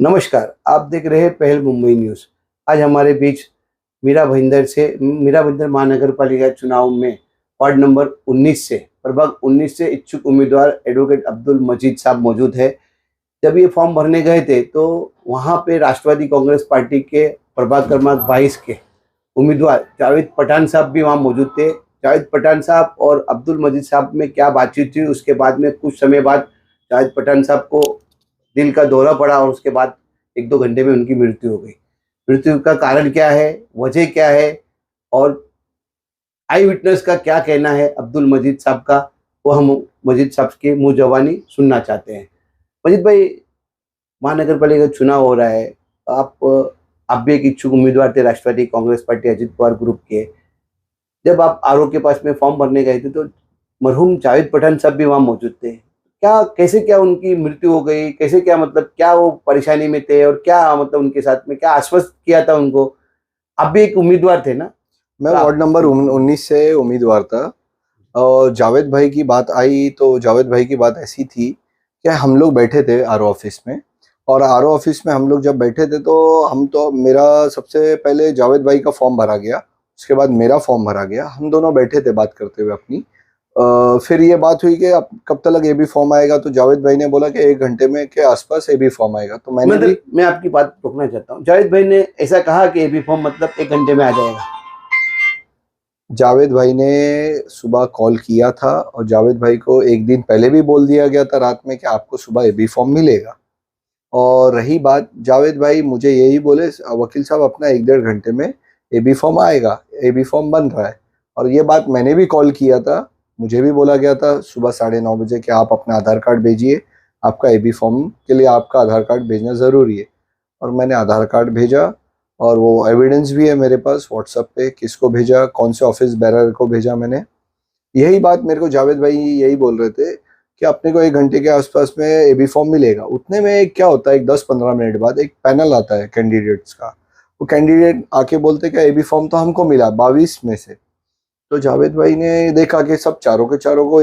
नमस्कार, आप देख रहे हैं पहल मुंबई न्यूज़। आज हमारे बीच मीरा भईंदर महानगर पालिका चुनाव में वार्ड नंबर 19 से प्रभाग 19 से इच्छुक उम्मीदवार एडवोकेट अब्दुल मजीद साहब मौजूद है। जब ये फॉर्म भरने गए थे तो वहाँ पे राष्ट्रवादी कांग्रेस पार्टी के प्रभाग क्रमांक 22 के उम्मीदवार जावेद पठान साहब भी वहाँ मौजूद थे। जावेद पठान साहब और अब्दुल मजीद साहब में क्या बातचीत हुई, उसके बाद में कुछ समय बाद जावेद पठान साहब को दिल का दौरा पड़ा और उसके बाद 1-2 घंटे में उनकी मृत्यु हो गई। मृत्यु का कारण क्या है, वजह क्या है और आई विटनेस का क्या कहना है अब्दुल मजीद साहब का, वो हम मजीद साहब के मुँह ज़बानी सुनना चाहते हैं। मजीद भाई, महानगर पालिका चुनाव हो रहा है, आप भी एक इच्छुक उम्मीदवार थे राष्ट्रवादी कांग्रेस पार्टी अजित पवार ग्रुप के। जब आप आरओ के पास में फॉर्म भरने गए थे तो मरहूम जावेद पठान साहब भी वहाँ मौजूद थे। कैसे क्या उनकी मृत्यु हो गई? कैसे क्या, मतलब क्या वो परेशानी में थे और क्या मतलब उनके साथ में क्या आश्वस्त किया था उनको? आप भी एक उम्मीदवार थे ना? मैं वार्ड नंबर 19 से उम्मीदवार था। और जावेद भाई की बात आई तो जावेद भाई की बात ऐसी थी कि हम लोग बैठे थे आरओ ऑफिस में, और आरओ ऑफिस में हम लोग जब बैठे थे तो मेरा सबसे पहले जावेद भाई का फॉर्म भरा गया, उसके बाद मेरा फॉर्म भरा गया। हम दोनों बैठे थे बात करते हुए अपनी। फिर ये बात हुई कि अब कब तक एबी फॉर्म आएगा, तो जावेद भाई ने बोला कि 1 घंटे में के आसपास एबी फॉर्म आएगा। तो मैं आपकी बात रोकना चाहता हूँ। जावेद भाई ने ऐसा कहा कि एबी फॉर्म मतलब 1 घंटे में आ जाएगा? जावेद भाई ने सुबह कॉल किया था और जावेद भाई को एक दिन पहले भी बोल दिया गया था रात में कि आपको सुबह एबी फॉर्म मिलेगा। और रही बात, जावेद भाई मुझे यही बोले वकील साहब अपना 1-1.5 घंटे में एबी फॉर्म आएगा, एबी फॉर्म बन रहा है। और ये बात मैंने भी कॉल किया था, मुझे भी बोला गया था सुबह 9:30 बजे कि आप अपना आधार कार्ड भेजिए, आपका एबी फॉर्म के लिए आपका आधार कार्ड भेजना ज़रूरी है। और मैंने आधार कार्ड भेजा और वो एविडेंस भी है मेरे पास व्हाट्सएप पे, किसको भेजा, कौन से ऑफिस बैरर को भेजा मैंने। यही बात मेरे को जावेद भाई यही बोल रहे थे कि अपने को 1 घंटे के आसपास में एबी फॉर्म मिलेगा। उतने में क्या होता है, एक 10-15 मिनट बाद एक पैनल आता है कैंडिडेट्स का। वो कैंडिडेट आके बोलते कि एबी फॉर्म तो हमको मिला 22 में से। तो जावेद भाई ने देखा कि सब चारों के चारों को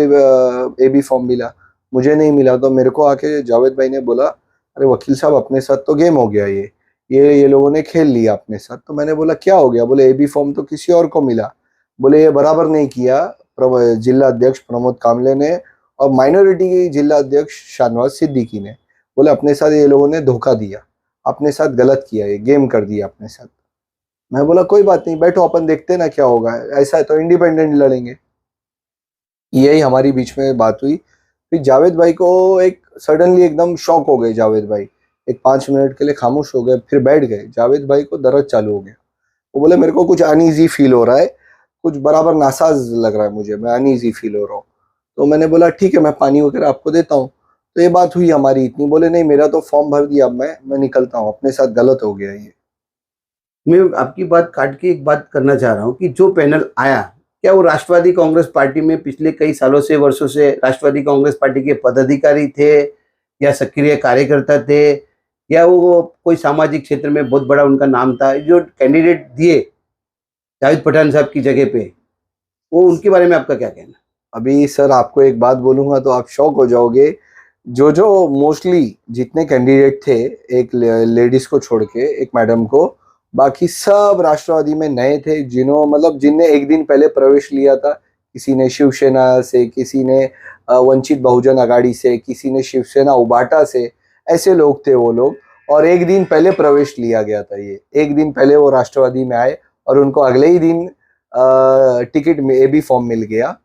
एबी फॉर्म मिला, मुझे नहीं मिला। तो मेरे को आके जावेद भाई ने बोला, अरे वकील साहब अपने साथ तो गेम हो गया, ये लोगों ने खेल लिया अपने साथ। तो मैंने बोला क्या हो गया? बोले एबी फॉर्म तो किसी और को मिला। बोले ये बराबर नहीं किया जिला अध्यक्ष प्रमोद कामले ने और माइनॉरिटी जिला अध्यक्ष शाहनवाज सिद्दीकी ने। बोले अपने साथ ये लोगों ने धोखा दिया, अपने साथ गलत किया, ये गेम कर दिया अपने साथ। मैं बोला कोई बात नहीं, बैठो अपन देखते ना क्या होगा, ऐसा है तो इंडिपेंडेंट लड़ेंगे। यही हमारी बीच में बात हुई। फिर जावेद भाई को एक सडनली एकदम शॉक हो गए जावेद भाई, एक 5 मिनट के लिए खामोश हो गए, फिर बैठ गए। जावेद भाई को दर्द चालू हो गया। वो बोले मेरे को कुछ अनईजी फील हो रहा है, कुछ बराबर नासाज लग रहा है मुझे, मैं अनईजी फील हो रहा हूँ। तो मैंने बोला ठीक है मैं पानी वगैरह आपको देता हूँ। तो ये बात हुई हमारी इतनी। बोले नहीं मेरा तो फॉर्म भर दिया, अब मैं निकलता हूँ, अपने साथ गलत हो गया ये। मैं आपकी बात काट के एक बात करना चाह रहा हूँ कि जो पैनल आया, क्या वो राष्ट्रवादी कांग्रेस पार्टी में पिछले कई सालों से, वर्षों से राष्ट्रवादी कांग्रेस पार्टी के पदाधिकारी थे या सक्रिय कार्यकर्ता थे, या वो कोई सामाजिक क्षेत्र में बहुत बड़ा उनका नाम था? जो कैंडिडेट दिए जावेद पठान साहब की जगह पे, वो उनके बारे में आपका क्या कहना? अभी सर आपको एक बात बोलूंगा तो आप शॉक हो जाओगे। जो जो मोस्टली जितने कैंडिडेट थे, एक लेडीज को छोड़ के, एक मैडम को, बाकी सब राष्ट्रवादी में नए थे, जिनने एक दिन पहले प्रवेश लिया था। किसी ने शिवसेना से, किसी ने वंचित बहुजन अघाड़ी से, किसी ने शिवसेना उबाटा से, ऐसे लोग थे वो लोग। और एक दिन पहले प्रवेश लिया गया था, ये एक दिन पहले वो राष्ट्रवादी में आए और उनको अगले ही दिन टिकट में एबी फॉर्म मिल गया,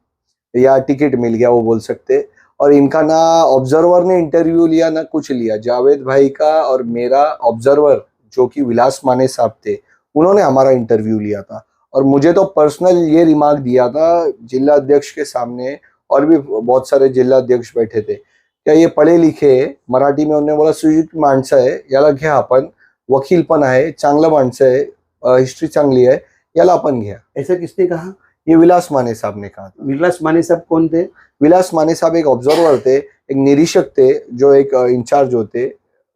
या टिकट मिल गया वो बोल सकते। और इनका ना ऑब्जर्वर ने इंटरव्यू लिया ना कुछ लिया। जावेद भाई का और मेरा ऑब्जर्वर जो कि विलास माने साहब थे, उन्होंने हमारा इंटरव्यू लिया था। और मुझे तो पर्सनल ये रिमार्क दिया था जिला अध्यक्ष के सामने, और भी बहुत सारे जिला अध्यक्ष बैठे थे, क्या ये पढ़े लिखे, मराठी में उन्होंने बोला सुशिक्षित माणसं आहे, याला घ्या आपण, वकील पण आहे, चांगलं माणसं आहे, हिस्ट्री चांगली आहे, याला आपण घ्या। ऐसा किसने कहा? ये विलास माने साहब ने कहा था। विलास माने साहब कौन थे? विलास माने साहब एक ऑब्जर्वर थे, एक निरीक्षक थे, जो एक इंचार्ज होते,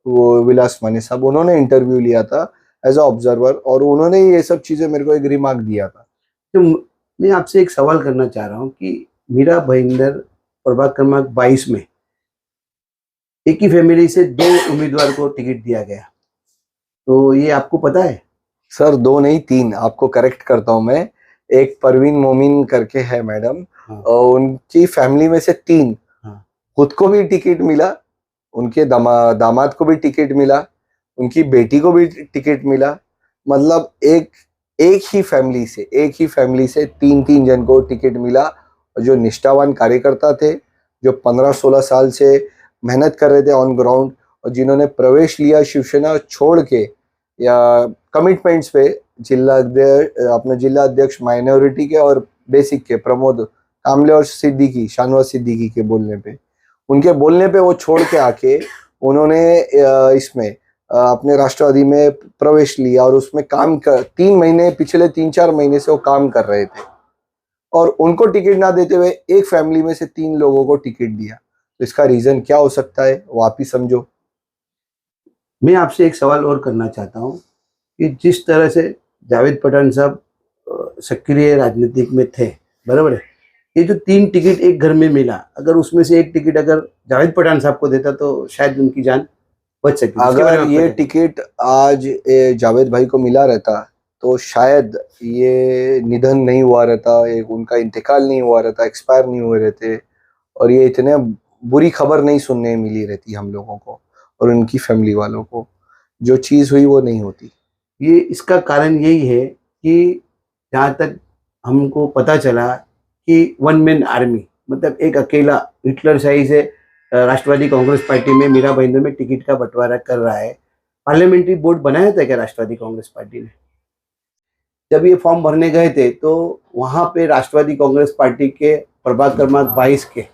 वो विलास माने साहब, उन्होंने इंटरव्यू लिया था एज अ ऑब्जर्वर, और उन्होंने ये सब चीजें मेरे को एक रिमार्क दिया था। तो मैं आपसे एक सवाल करना चाह रहा हूँ कि मीरा भईंदर प्रभाग क्रमांक 22 में एक ही फैमिली से 2 उम्मीदवार को टिकट दिया गया, तो ये आपको पता है? सर 2 नहीं 3, आपको करेक्ट करता हूँ मैं। एक परवीन मोमिन करके है मैडम, हाँ। और उनकी फैमिली में से 3 हाँ। खुद को भी टिकट मिला, उनके दामाद को भी टिकट मिला, उनकी बेटी को भी टिकट मिला। मतलब एक ही फैमिली से 3 जन को टिकट मिला। और जो निष्ठावान कार्यकर्ता थे, जो 15-16 साल से मेहनत कर रहे थे ऑन ग्राउंड, और जिन्होंने प्रवेश लिया शिवसेना छोड़ के या कमिटमेंट्स पे, अपने जिला अध्यक्ष माइनॉरिटी के और बेसिक के प्रमोद कामले और शाहनवाज सिद्दीकी के बोलने पे, उनके बोलने पे वो छोड़ के आके उन्होंने इसमें अपने राष्ट्रवादी में प्रवेश लिया और उसमें काम कर 3 महीने, पिछले 3-4 महीने से वो काम कर रहे थे, और उनको टिकट ना देते हुए एक फैमिली में से 3 लोगों को टिकट दिया। तो इसका रीजन क्या हो सकता है, वो आप ही समझो। मैं आपसे एक सवाल और करना चाहता हूँ कि जिस तरह से जावेद पठान साहब सक्रिय राजनीतिक में थे, बराबर है, ये जो 3 टिकट एक घर में मिला, अगर उसमें से एक टिकट अगर जावेद पठान साहब को देता तो शायद उनकी जान बच सकती। अगर ये टिकट आज जावेद भाई को मिला रहता तो शायद ये निधन नहीं हुआ रहता, एक उनका इंतकाल नहीं हुआ रहता, एक्सपायर नहीं हुए रहते, और ये इतने बुरी खबर नहीं सुनने मिली रहती हम लोगों को और उनकी फैमिली वालों को। जो चीज़ हुई वो नहीं होती। ये इसका कारण यही है कि जहाँ तक हमको पता चला कि वन मैन आर्मी, मतलब एक अकेला हिटलरशाही से राष्ट्रवादी कांग्रेस पार्टी में मीरा भाईंदर में टिकट का बंटवारा कर रहा है। पार्लियामेंट्री बोर्ड बनाया था क्या राष्ट्रवादी कांग्रेस पार्टी ने? जब ये फॉर्म भरने गए थे तो वहाँ पे राष्ट्रवादी कांग्रेस पार्टी के प्रभाग क्रमांक 22 के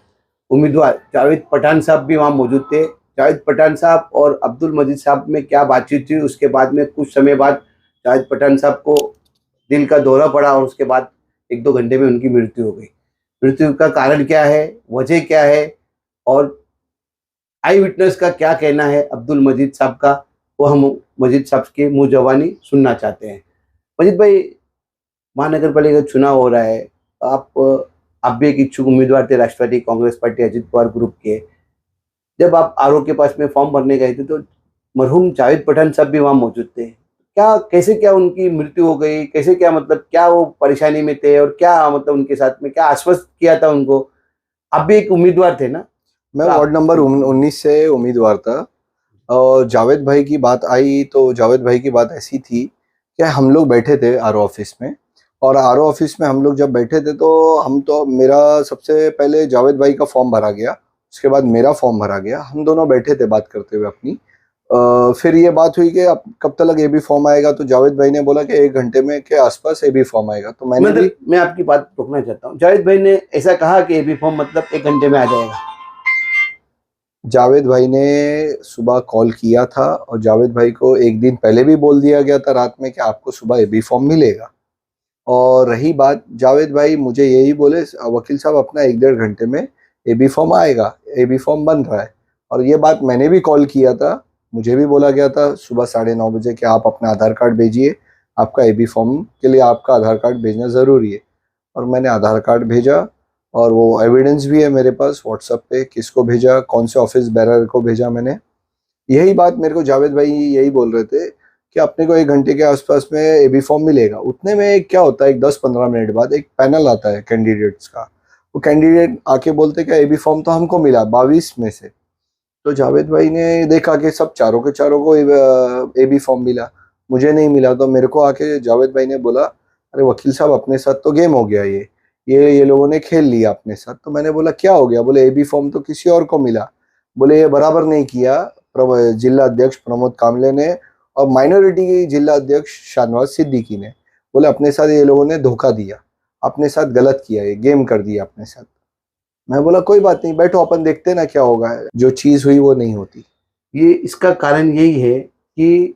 उम्मीदवार जावेद पठान साहब भी वहाँ मौजूद थे। जावेद पठान साहब और अब्दुल मजीद साहब में क्या बातचीत हुई, उसके बाद में कुछ समय बाद जावेद पठान साहब को दिल का दौरा पड़ा और उसके बाद 1-2 घंटे में उनकी मृत्यु हो गई। मृत्यु का कारण क्या है, वजह क्या है, और आई विटनेस का क्या कहना है अब्दुल मजीद साहब का, वो हम मजीद साहब के मुँह जबानी सुनना चाहते हैं। मजीद भाई, महानगर पालिका चुनाव हो रहा है, आप भी एक इच्छुक उम्मीदवार थे राष्ट्रवादी कांग्रेस पार्टी अजित पवार ग्रुप के। जब आप आरओ के पास में फॉर्म भरने गए थे तो मरहूम जावेद पठान साहब भी वहाँ मौजूद थे। कैसे क्या उनकी मृत्यु हो गई, कैसे क्या, मतलब क्या वो परेशानी में थे और क्या मतलब उनके साथ में क्या आश्वस्त किया था उनको? आप भी एक उम्मीदवार थे ना? मैं वार्ड नंबर 19 से उम्मीदवार था, और जावेद भाई की बात आई तो जावेद भाई की बात ऐसी थी कि हम लोग बैठे थे आरओ ऑफिस में, और आरओ ऑफिस में हम लोग जब बैठे थे तो मेरा सबसे पहले जावेद भाई का फॉर्म भरा गया, उसके बाद मेरा फॉर्म भरा गया। हम दोनों बैठे थे बात करते हुए अपनी। फिर ये बात हुई कि अब कब तक एबी फॉर्म आएगा, तो जावेद भाई ने बोला कि 1 घंटे में के आसपास एबी फॉर्म आएगा। तो मैं आपकी बात रोकना चाहता हूँ। जावेद भाई ने ऐसा कहा कि एबी फॉर्म मतलब 1 घंटे में आ जाएगा? जावेद भाई ने सुबह कॉल किया था, और जावेद भाई को एक दिन पहले भी बोल दिया गया था रात में कि आपको सुबह एबी फॉर्म मिलेगा। और रही बात, जावेद भाई मुझे यही बोले, वकील साहब अपना 1-1.5 घंटे में एबी फॉर्म आएगा, एबी फॉर्म बन रहा है। और ये बात मैंने भी कॉल किया था, मुझे भी बोला गया था सुबह 9:30 बजे कि आप अपना आधार कार्ड भेजिए, आपका एबी फॉर्म के लिए आपका आधार कार्ड भेजना ज़रूरी है। और मैंने आधार कार्ड भेजा, और वो एविडेंस भी है मेरे पास व्हाट्सएप पे, किसको भेजा, कौन से ऑफिस बेरर को भेजा मैंने। यही बात मेरे को जावेद भाई यही बोल रहे थे कि अपने को 1 घंटे के आसपास में एबी फॉर्म मिलेगा। उतने में क्या होता है, 10-15 मिनट बाद एक पैनल आता है कैंडिडेट्स का, वो कैंडिडेट आके बोलते कि एबी फॉर्म तो हमको मिला 22 में से। तो जावेद भाई ने देखा कि सब चारों के चारों को एबी फॉर्म मिला, मुझे नहीं मिला। तो मेरे को आके जावेद भाई ने बोला, अरे वकील साहब अपने साथ तो गेम हो गया, ये लोगों ने खेल लिया अपने साथ। तो मैंने बोला क्या हो गया? बोले एबी फॉर्म तो किसी और को मिला। बोले ये बराबर नहीं किया जिला अध्यक्ष प्रमोद कामले ने और माइनॉरिटी की जिला अध्यक्ष शाहनवाज सिद्दीकी ने। बोले अपने साथ ये लोगों ने धोखा दिया, अपने साथ गलत किया, ये गेम कर दिया अपने साथ। मैं बोला कोई बात नहीं, बैठो अपन देखते ना क्या होगा। जो चीज़ हुई वो नहीं होती। ये इसका कारण यही है कि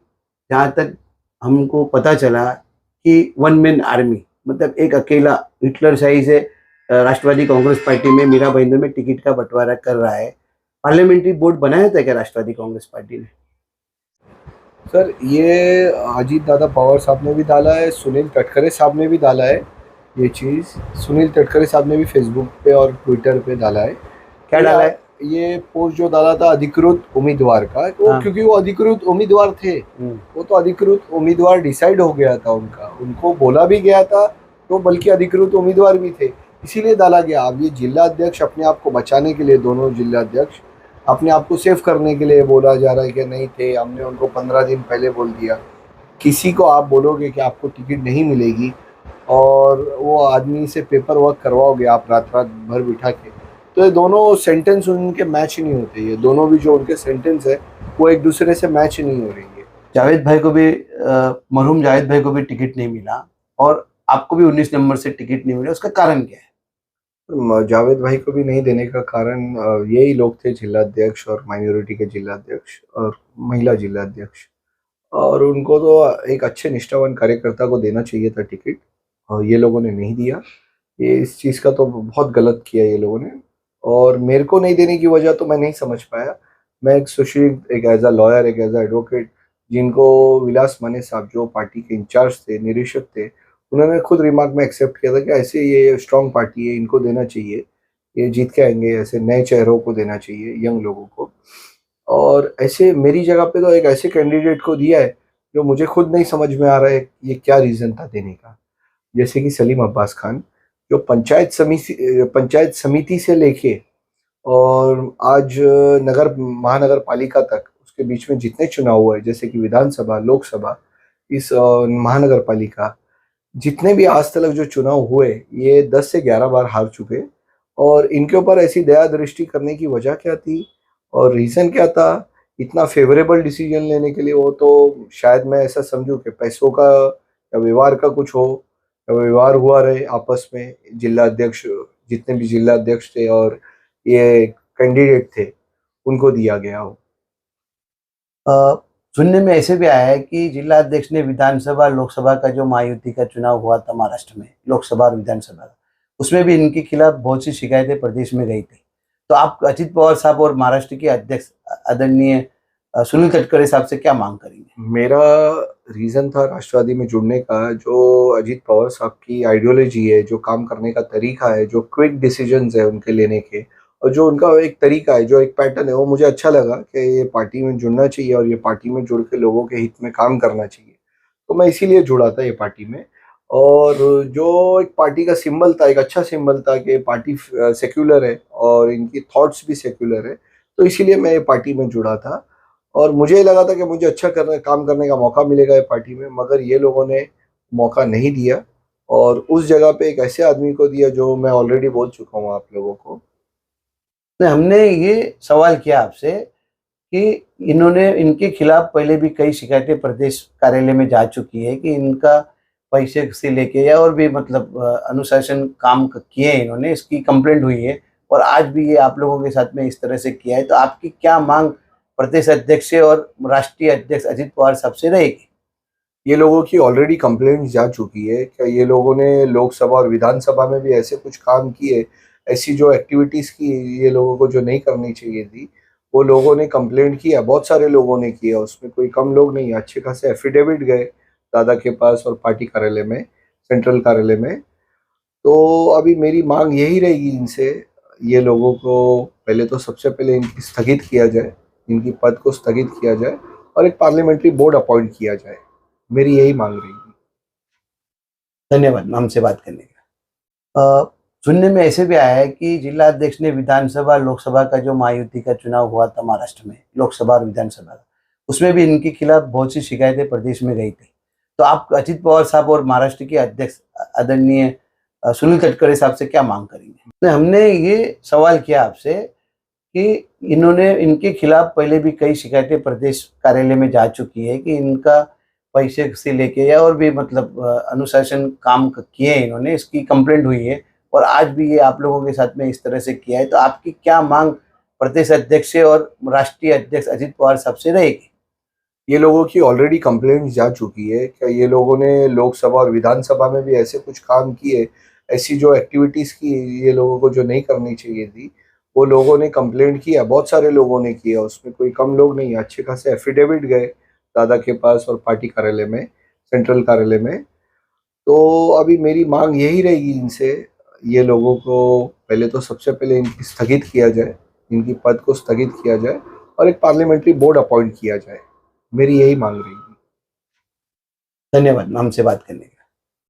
जहाँ तक हमको पता चला कि वन मैन आर्मी, मतलब एक अकेला हिटलरशाही से राष्ट्रवादी कांग्रेस पार्टी में मीरा भाईंदर में टिकट का बंटवारा कर रहा है। पार्लियामेंट्री बोर्ड बनाया था क्या राष्ट्रवादी कांग्रेस पार्टी ने? सर ये अजीत दादा पवार साहब ने भी डाला है, सुनील तटकरे साहब ने भी डाला है ये चीज़। सुनील तटकरे साहब ने भी फेसबुक पे और ट्विटर पे डाला है। क्या डाला है? ये पोस्ट जो डाला था अधिकृत उम्मीदवार का, वो हाँ। क्योंकि वो अधिकृत उम्मीदवार थे, वो तो अधिकृत उम्मीदवार डिसाइड हो गया था उनका, उनको बोला भी गया था, तो बल्कि अधिकृत उम्मीदवार भी थे, इसीलिए डाला गया। अब ये जिला अध्यक्ष अपने आप को बचाने के लिए, दोनों जिला अध्यक्ष अपने आप को सेफ करने के लिए बोला जा रहा है कि नहीं थे, हमने उनको 15 दिन पहले बोल दिया। किसी को आप बोलोगे कि आपको टिकट नहीं मिलेगी और वो आदमी से पेपर वर्क करवाओगे आप रात रात भर बिठा के, तो ये दोनों सेंटेंस उनके मैच नहीं होते। ये दोनों भी जो उनके सेंटेंस है वो एक दूसरे से मैच नहीं हो रही है। जावेद भाई को भी मरहूम जावेद भाई को भी टिकट नहीं मिला और आपको भी 19 नंबर से टिकट नहीं मिला, उसका कारण क्या है? जावेद भाई को भी नहीं देने का कारण यही लोग थे, जिलाध्यक्ष और माइनॉरिटी के जिलाध्यक्ष और महिला जिलाध्यक्ष, और उनको तो एक अच्छे निष्ठावान कार्यकर्ता को देना चाहिए था टिकट, और ये लोगों ने नहीं दिया। ये इस चीज़ का तो बहुत गलत किया ये लोगों ने, और मेरे को नहीं देने की वजह तो मैं नहीं समझ पाया। मैं एक सुशील, एक एज अ लॉयर, एक एज अ एडवोकेट, जिनको विलास माने साहब जो पार्टी के इंचार्ज थे, निरीक्षक थे, उन्होंने खुद रिमार्क में एक्सेप्ट किया था कि ऐसे ये स्ट्रॉन्ग पार्टी है, इनको देना चाहिए, ये जीत के आएंगे, ऐसे नए चेहरों को देना चाहिए, यंग लोगों को। और ऐसे मेरी जगह पे तो एक ऐसे कैंडिडेट को दिया है जो मुझे खुद नहीं समझ में आ रहा है ये क्या रीज़न था देने का। जैसे कि सलीम अब्बास खान, जो पंचायत समिति से लेके और आज नगर महानगर पालिका तक, उसके बीच में जितने चुनाव हुए, जैसे कि विधानसभा, लोकसभा, इस महानगर पालिका, जितने भी आज तक जो चुनाव हुए, ये 10 से 11 बार हार चुके। और इनके ऊपर ऐसी दया दृष्टि करने की वजह क्या थी और रीज़न क्या था इतना फेवरेबल डिसीजन लेने के लिए? वो तो शायद मैं ऐसा समझूं कि पैसों का या व्यवहार का कुछ हो, या व्यवहार हुआ रहे आपस में, जिला अध्यक्ष, जितने भी जिला अध्यक्ष थे और ये कैंडिडेट थे, उनको दिया गया हो। अ, सुनने में ऐसे भी आया है कि जिला अध्यक्ष ने विधानसभा लोकसभा का जो महायुति का चुनाव हुआ था महाराष्ट्र में, लोकसभा और विधानसभा का, उसमें भी इनके खिलाफ बहुत सी शिकायतें प्रदेश में गई थी। तो आप अजित पवार साहब और महाराष्ट्र के अध्यक्ष आदरणीय सुनील तटकरे साहब से क्या मांग करेंगे? मेरा रीज़न था राष्ट्रवादी में जुड़ने का, जो अजीत पवार साहब की आइडियोलॉजी है, जो काम करने का तरीका है, जो क्विक डिसीजंस है उनके लेने के, और जो उनका एक तरीका है, जो एक पैटर्न है, वो मुझे अच्छा लगा कि ये पार्टी में जुड़ना चाहिए और ये पार्टी में जुड़ के लोगों के हित में काम करना चाहिए। तो मैं इसीलिए जुड़ा था ये पार्टी में। और जो एक पार्टी का सिंबल था, एक अच्छा सिंबल था कि पार्टी सेक्युलर है और इनकी थॉट्स भी सेक्युलर है, तो इसीलिए मैं ये पार्टी में जुड़ा था। और मुझे लगा था कि मुझे अच्छा काम करने का मौका मिलेगा ये पार्टी में, मगर ये लोगों ने मौका नहीं दिया और उस जगह पे एक ऐसे आदमी को दिया जो मैं ऑलरेडी बोल चुका हूँ आप लोगों को। नहीं, हमने ये सवाल किया आपसे कि इन्होंने, इनके खिलाफ पहले भी कई शिकायतें प्रदेश कार्यालय में जा चुकी है कि इनका पैसे से लेके या और भी मतलब अनुशासन काम किए हैं इन्होंने, इसकी कंप्लेंट हुई है और आज भी ये आप लोगों के साथ में इस तरह से किया है। तो आपकी क्या मांग प्रदेश अध्यक्ष से और राष्ट्रीय अध्यक्ष अजित पवार साहब से रहेगी? ये लोगों की ऑलरेडी कंप्लेंट जा चुकी है। क्या ये लोगों ने लोकसभा और विधानसभा में भी ऐसे कुछ काम किए, ऐसी जो एक्टिविटीज़ की ये लोगों को जो नहीं करनी चाहिए थी, वो लोगों ने कंप्लेंट किया, बहुत सारे लोगों ने किया, उसमें कोई कम लोग नहीं, अच्छे खासे एफिडेविट गए दादा के पास और पार्टी कार्यालय में, सेंट्रल कार्यालय में। तो अभी मेरी मांग यही रहेगी इनसे, ये लोगों को पहले तो सबसे पहले इनकी स्थगित किया जाए, इनकी पद को स्थगित किया जाए और एक पार्लियामेंट्री बोर्ड अपॉइंट किया जाए। मेरी यही मांग रहेगी। धन्यवाद हमसे बात करने का। सुनने में ऐसे भी आया है कि जिला अध्यक्ष ने विधानसभा लोकसभा का जो महायुति का चुनाव हुआ था महाराष्ट्र में, लोकसभा और विधानसभा का, उसमें भी इनके खिलाफ बहुत सी शिकायतें प्रदेश में गई थी। तो आप अजित पवार साहब और महाराष्ट्र के अध्यक्ष आदरणीय सुनील तटकरे साहब से क्या मांग करेंगे? नहीं, हमने ये सवाल किया आपसे कि इन्होंने, इनके खिलाफ पहले भी कई शिकायतें प्रदेश कार्यालय में जा चुकी है कि इनका पैसे से लेके या और भी मतलब अनुशासन काम किए हैं इन्होंने, इसकी कंप्लेंट हुई है और आज भी ये आप लोगों के साथ में इस तरह से किया है। तो आपकी क्या मांग प्रदेश अध्यक्ष से और राष्ट्रीय अध्यक्ष अजित पवार साहब से रहेगी? ये लोगों की ऑलरेडी कंप्लेंट जा चुकी है। क्या ये लोगों ने लोकसभा और विधानसभा में भी ऐसे कुछ काम किए, ऐसी जो एक्टिविटीज़ की ये लोगों को जो नहीं करनी चाहिए थी, वो लोगों ने कंप्लेंट किया, बहुत सारे लोगों ने किया, उसमें कोई कम लोग नहीं, अच्छे खासे एफिडेविट गए दादा के पास और पार्टी कार्यालय में, सेंट्रल कार्यालय में। तो अभी मेरी मांग यही रहेगी इनसे, ये लोगों को पहले तो सबसे पहले इनकी स्थगित किया जाए, इनकी पद को स्थगित किया जाए और एक पार्लियामेंट्री बोर्ड अपॉइंट किया जाए। मेरी यही मांग रही है। धन्यवाद हमसे बात करने के लिए।